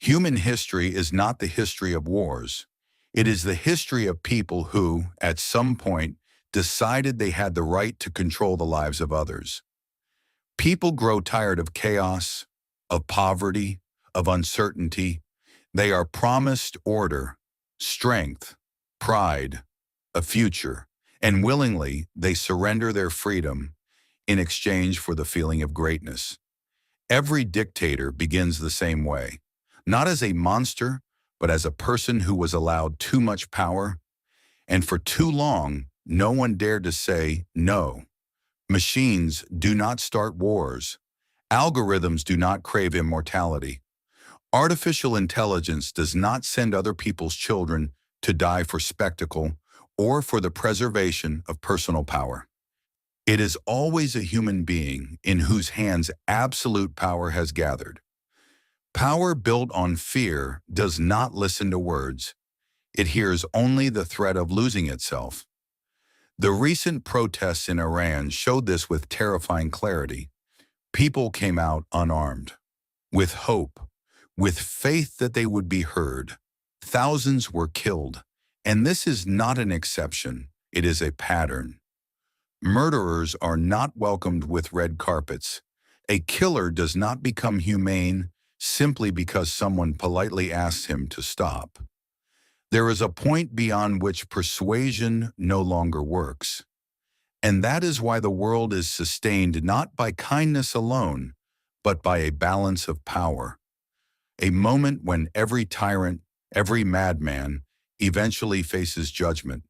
Human history is not the history of wars. It is the history of people who, at some point, decided they had the right to control the lives of others. People grow tired of chaos, of poverty, of uncertainty. They are promised order, strength, pride, a future, and willingly they surrender their freedom in exchange for the feeling of greatness. Every dictator begins the same way, not as a monster, but as a person who was allowed too much power, and for too long, no one dared to say no. Machines do not start wars. Algorithms do not crave immortality. Artificial intelligence does not send other people's children to die for spectacle or for the preservation of personal power. It is always a human being in whose hands absolute power has gathered. Power built on fear does not listen to words. It hears only the threat of losing itself. The recent protests in Iran showed this with terrifying clarity. People came out unarmed, with hope, with faith that they would be heard. Thousands were killed, and this is not an exception, it is a pattern. Murderers are not welcomed with red carpets. A killer does not become humane simply because someone politely asks him to stop. There is a point beyond which persuasion no longer works. And that is why the world is sustained not by kindness alone, but by a balance of power. A moment when every tyrant, every madman, eventually faces judgment.